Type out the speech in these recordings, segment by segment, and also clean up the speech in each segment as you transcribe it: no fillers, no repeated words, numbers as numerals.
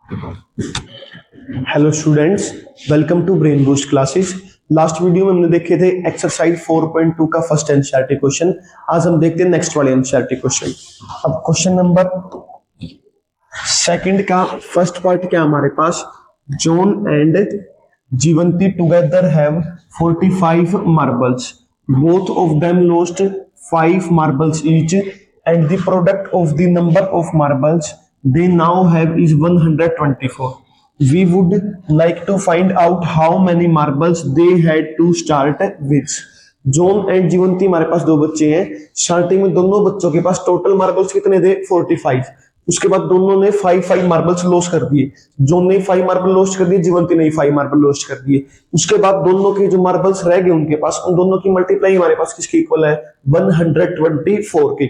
Hello students, welcome to brain boost classes. Last video में हमने देखे थे एक्सरसाइज 4.2 का फर्स्ट एनसीईआरटी क्वेश्चन। आज हम देखते हैं नेक्स्ट वाले एनसीईआरटी क्वेश्चन। अब क्वेश्चन नंबर सेकंड का फर्स्ट पार्ट क्या हमारे पास, John and Jeevanti together have 45 marbles. Both of them lost 5 marbles each, and the product of the number of marbles they now have is 124. We would like to find out how many marbles they had to start with. John and Jeevanti हमारे पास दो बच्चे हैं। Starting में दोनों बच्चों के पास total marbles कितने थे? 45। उसके बाद दोनों ने 5 मार्बल्स लॉस कर दिए। जॉन ने 5 मार्बल लॉस कर दिए, जीवंती ने 5 मार्बल लॉस कर दिए। उसके बाद दोनों के जो मार्बल्स रह गए उनके पास, उन दोनों की मल्टीप्लाई हमारे पास किसके इक्वल है? 124 के।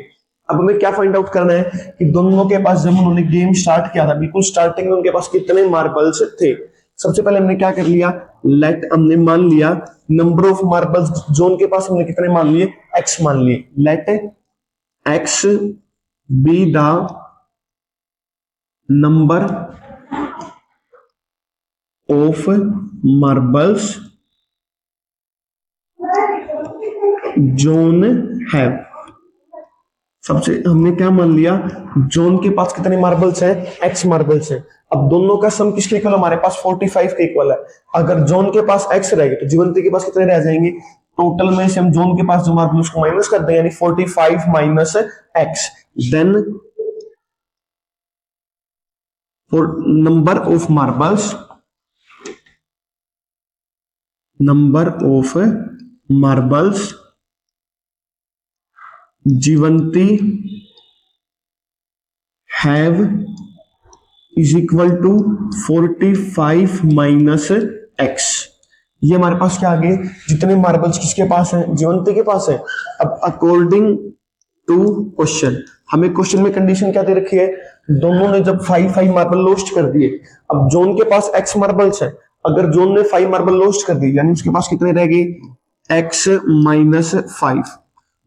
अब हमें क्या फाइंड आउट करना है कि दोनों के पास जब उन्होंने गेम स्टार्ट किया था, बिल्कुल स्टार्टिंग में उनके पास कितने मार्बल्स थे। सबसे पहले हमने क्या कर लिया, लेट हमने मान लिया नंबर ऑफ मार्बल्स जोन के पास हमने कितने मान लिए? एक्स मान लिए। Let x be the number of marbles John have. सबसे हमने क्या मान लिया, जोन के पास कितने मार्बल्स हैं? एक्स मार्बल्स हैं। अब दोनों का सम किसके इक्वल? हमारे पास 45 के इक्वल है। अगर जोन के पास एक्स रहेगा तो जीवंती के पास कितने रह जाएंगे? टोटल में से हम जोन के पास जो मार्बल उसको माइनस कर दें, यानी 45 minus x. Then for number of marbles Jeevanti have is equal to 45 minus x. ये हमारे पास क्या आ गए? जितने मार्बल्स किसके पास हैं? जीवंती के पास है। अब अकॉर्डिंग टू क्वेश्चन, हमें क्वेश्चन में कंडीशन क्या दे रखी है? दोनों ने जब 5 मार्बल लॉस्ट कर दिए, अब जोन के पास एक्स मार्बल्स है। अगर जोन ने 5 मार्बल लॉस्ट कर दिए, यानी उसके पास कितने रह गए? X minus 5।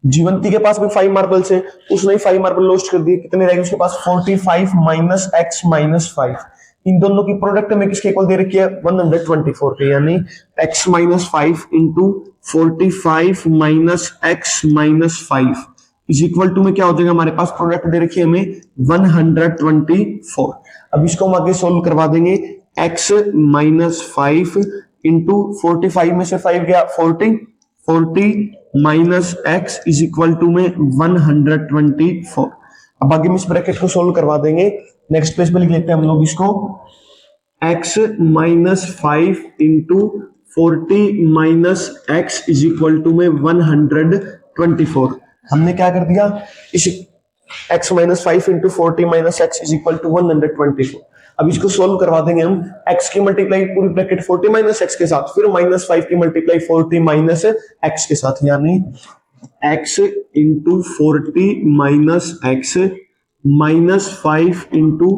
जीवंती के पास भी 5 मार्बल्स है, उसने 5 मार्बल लॉस्ट कर दिए, कितने रह गए उसके पास? 45 माइनस एक्स माइनस 5। इन दोनों की प्रोडक्ट में किसके इक्वल दे रखी है? 124 के, यानी x minus 5 into 45 minus x minus 5 is equal to में क्या हो जाएगा? हमारे पास प्रोडक्ट दे रखी है हमें 124। अब इसको हम आगे सोल्व करवा देंगे। x माइनस 5 इंटू 45 में से 5 गया 40 minus x is equal to में 124। अब आगे में इस ब्रैकेट को सोल्व करवा देंगे। नेक्स्ट पेज पे लिख लेते हैं हम लोग इसको, x minus 5 into 40 minus x is equal to में 124। हमने क्या कर दिया, इस x minus 5 into 40 minus x is equal to 124। अब इसको सोल्व करवा देंगे हम। x की मल्टीप्लाई पूरी ब्रैकेट 40 माइनस एक्स के साथ, फिर माइनस 5 की मल्टीप्लाई 40 माइनस एक्स के साथ, यानी x into 40 minus x minus 5 into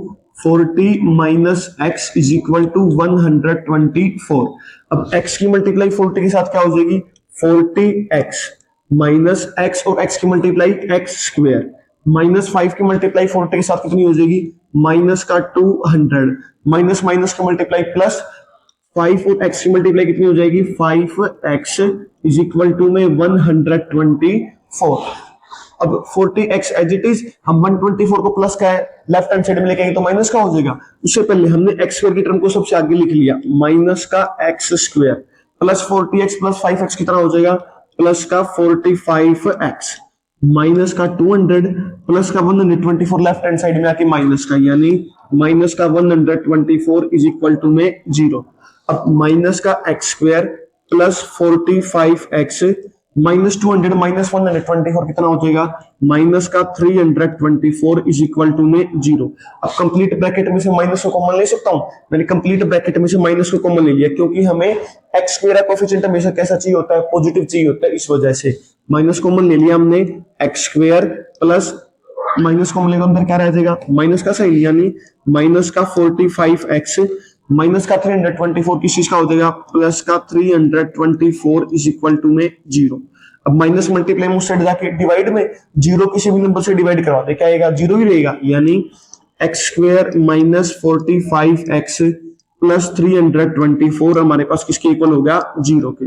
40 minus x is equal to 124। अब x की मल्टीप्लाई 40 के साथ क्या हो जाएगी? 40x माइनस x और x की मल्टीप्लाई x स्क्वायर माइनस 5 की मल्टीप्लाई 40 के साथ कितनी हो जाएगी? माइनस का 200 माइनस माइनस का मल्टीप्लाई प्लस 5 और x की मल्टीप्लाई कितनी हो जाएगी? 5x इज इक्वल टू में 124। अब 40x एज इट इज, हम 124 को प्लस का है लेफ्ट हैंड साइड में लेके आएंगे तो माइनस का हो जाएगा। उससे पहले हमने x स्क्वायर की टर्म को सबसे आगे लिख लिया, माइनस का x square plus 40x plus 5x कितना हो जाएगा? प्लस का 45x माइनस का 200 प्लस का 124 लेफ्ट हैंड साइड में आके माइनस का, यानी माइनस का 124 इज इक्वल टू में 0। अब माइनस का x square plus 45x minus 200 minus 124 कितना हो जाएगा? माइनस का 324 इज इक्वल टू में 0। अब कंप्लीट ब्रैकेट में से माइनस को कॉमन ले सकता हूं, मैंने कंप्लीट ब्रैकेट में से माइनस को कॉमन ले लिया, क्योंकि हमें एक्स स्क्वायर कोएफिशिएंट हमेशा कैसा चाहिए होता है? पॉजिटिव चाहिए होता है, इस वजह से माइनस कॉमन ले लिया हमने। X square plus minus common लेगा, अंदर क्या रह जाएगा? माइनस का साइन, यानी माइनस का 45x माइनस का 324 किस चीज का हो जाएगा? प्लस का 324 इज इक्वल टू में 0। अब माइनस मल्टीप्लाई उस साइड जाके डिवाइड में 0 किसी भी नंबर से डिवाइड करवा दे, क्या आएगा? 0 ही रहेगा, यानी x square minus 45x plus 324 हमारे पास किसके इक्वल हो गया 0 के।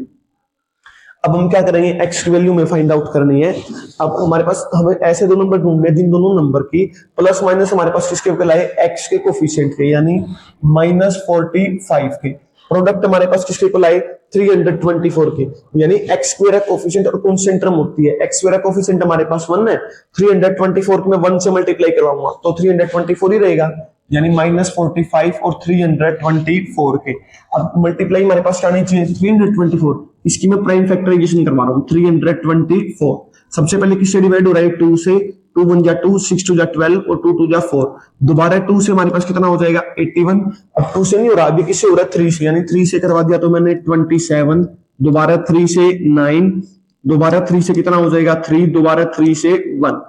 अब हम क्या करेंगे, एक्स की वैल्यू में फाइंड आउट करनी है। अब हमारे पास हमें ऐसे दो नंबर ढूंढने, जिन दोनों नंबर की प्लस माइनस हमारे पास किसके इक्वल आए, एक्स के कोफिशिएंट के, यानी -45 के। प्रोडक्ट हमारे पास किसके इक्वल आए 324 के, यानी एक्स स्क्वायर कोफिशिएंट और कांस्टेंट टर्म होती है। एक्स स्क्वायर कोफिशिएंट हमारे पास 1 है, 324 को मैं 1 से मल्टीप्लाई करवाऊंगा तो 324 ही रहेगा, यानी -45 और 324 के। अब मल्टीप्लाई हमारे पास आनी चाहिए 324, इसकी मैं प्राइम फैक्टराइजेशन करवा रहा हूँ। 324 सबसे पहले किससे डिवाइड हो रहा है 2 से, 2 1 जा 2, 6 2 जा 12 और 2 2 जा 4। दोबारा 2 से हमारे पास कितना हो जाएगा 81। अब 2 से नहीं हो रहा, अभी किससे हो रहा है 3 से, यानी 3 से करवा दिया तो मैंने 27, दोबारा 3 से 9, दोबारा 3 से कितना हो जाएगा 3, दोबारा 3 से 1।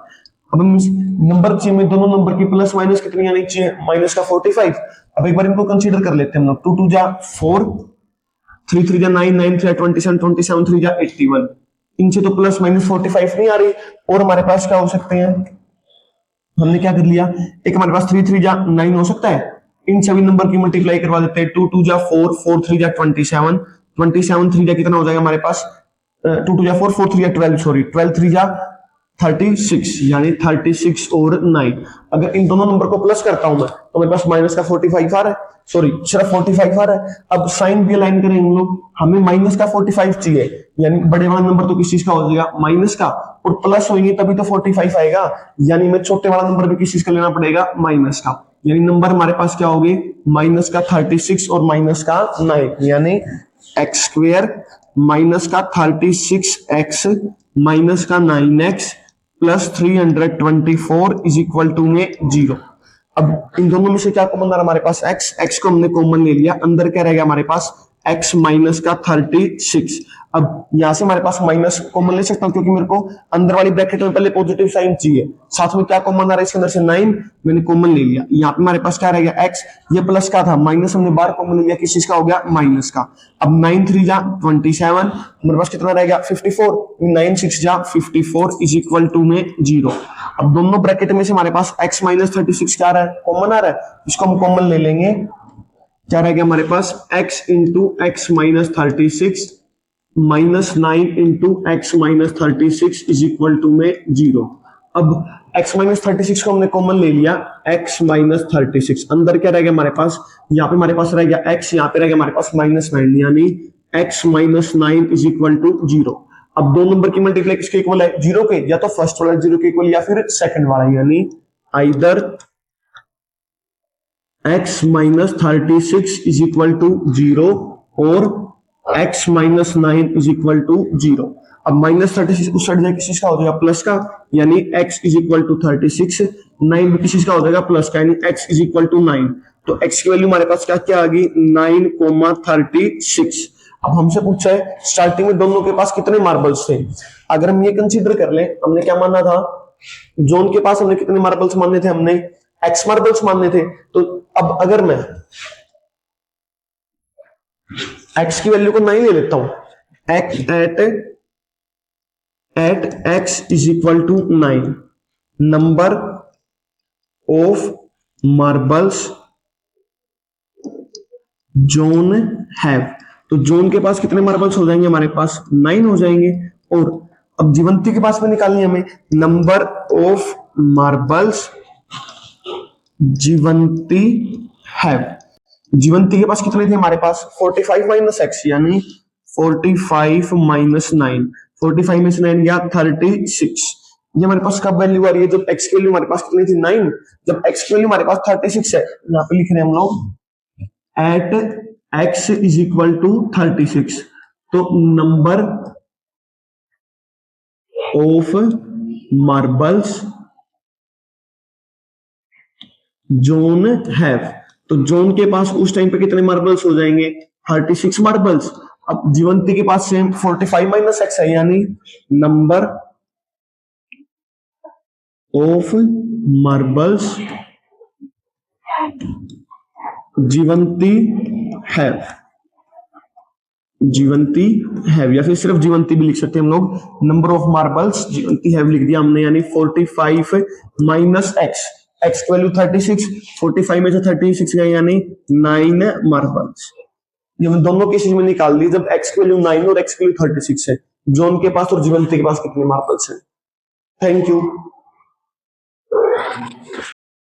अब हम नंबर चाहिए में दोनों नंबर की प्लस माइनस कितनी आनी चाहिए, माइनस का 45। अब एक बार इनको कंसीडर कर लेते हैं हम लोग। 2 2 जा 4, 3 3 जा 9, 9 3 जा 27, 27 3 जा 81। इनसे तो प्लस माइनस 45 नहीं आ रही, और हमारे पास क्या हो सकते हैं, हमने क्या कर लिया, एक हमारे पास 3 3 जा 9 हो सकता है, इन सभी नंबर की मल्टीप्लाई करवा देते हैं। 2 2 जा 4, 4 3 जा 27, 27 3 जा कितना हो जाएगा हमारे पास 2 2 जा 4, 4 3 जा 12, सॉरी 12 3 जा 36, यानी 36 और 9। अगर इन दोनों नंबर को प्लस करता हूं मैं तो मेरे पास माइनस का 45 आ रहा है, सॉरी सिर्फ 45 आ रहा है। अब साइन भी अलाइन करेंगे हम लोग, हमें माइनस का 45 चाहिए, यानी बड़े वाला नंबर तो किस चीज का हो जाएगा माइनस का, और प्लस होंगे तभी तो 45 आएगा, यानी मैं छोटे वाला नंबर भी किस चीज का लेना पड़ेगा माइनस का। यानी नंबर हमारे पास क्या हो गए माइनस का 36 और माइनस का 9, यानी एक्स स्क्वायर माइनस का 36x माइनस का 9x plus 324 is equal to में 0। अब इन दोनों में से क्या कॉमन आ रहा है हमारे पास x को हमने कॉमन ले लिया, अंदर क्या रहेगा हमारे पास x माइनस का 36। अब यहां से हमारे पास माइनस कॉमन ले सकता हूं क्योंकि मेरे को अंदर वाली ब्रैकेट में पहले पॉजिटिव साइन चाहिए। साथ में क्या कॉमन आ रहा है इसके अंदर से 9, मैंने कॉमन ले लिया। यहाँ पे हमारे पास क्या रहेगा x, ये प्लस का था, माइनस हमने बार कॉमन ले लिया, किस चीज का हो गया माइनस का। अब 9 3 जा 27, हमारे पास कितना रहेगा 54, 9 6 जा 54 इज इक्वल टू में 0। अब दोनों ब्रैकेट में से हमारे पास x माइनस 36 क्या आ रहा है कॉमन आ रहा है, इसको हम कॉमन ले लेंगे। क्या रहेगा हमारे पास x into x minus 36 minus 9 into x minus 36 is equal to में 0। अब x माइनस 36 को हमने कॉमन ले लिया, x माइनस 36 अंदर क्या रहेगा हमारे पास, यहाँ पे हमारे पास रहेगा x, यहाँ पे रहेगा हमारे पास माइनस 9, यानी x minus 9 is equal to 0। अब दो नंबर की मल्टीप्लाई किसके इक्वल है 0 के, या तो फर्स्ट वाला 0 के इक्वल या फिर सेकंड वाला, यानी either x minus 36 is equal to 0 और x minus 9 is equal to 0। अब माइनस 36 उस साइड जाके किस का हो जाएगा प्लस का, यानी x इज इक्वल टू 36, 9 भी किस का हो जाएगा प्लस का, यानी x इज इक्वल टू 9। तो x की वैल्यू हमारे पास क्या क्या आ गई 9,36। अब हमसे पूछा है स्टार्टिंग में दोनों के पास कितने मार्बल्स थे। अगर हम ये कंसीडर कर ले, हमने क्या माना था, जोन के पास हमने कितने मार्बल्स माने थे, हमने x मार्बल्स मानने थे। तो अब अगर मैं x की वैल्यू को 9 ले लेता हूं, at x is equal to 9, number of marbles John have, तो जोन के पास कितने मार्बल्स हो जाएंगे हमारे पास 9 हो जाएंगे। और अब जीवंती के पास में निकालनी है हमें number of marbles Jeevanti have. जीवंती के पास कितने थे हमारे पास 45 माइनस एक्स, यानी 45 माइनस 9, 45 में से 9 गया 36। ये हमारे पास कब वैल्यू आ रही है, जब x की वैल्यू हमारे पास कितनी थी 9, जब x की वैल्यू हमारे पास 36 है। यहाँ पे लिख रहे हैं हम लोग at x is equal to 36, तो number of marbles John have, तो जोन के पास उस टाइम पे कितने मार्बल्स हो जाएंगे 36 मार्बल्स। अब जीवंती के पास सेम 45 माइनस एक्स है, यानी number of marbles Jeevanti have, Jeevanti have, या फिर सिर्फ जीवंती भी लिख सकते हैं हम लोग। Number of marbles Jeevanti have लिख दिया हमने, यानी 45 माइनस एक्स, एक्स की वैल्यू 36, 45 में से 36 गए यानी 9 मार्बल्स। ये हम दोनों केसेस में निकाल दी जब एक्स की वैल्यू 9 और एक्स की वैल्यू 36 है, जॉन के पास और जीवंती के पास कितने मार्बल्स हैं। Thank you.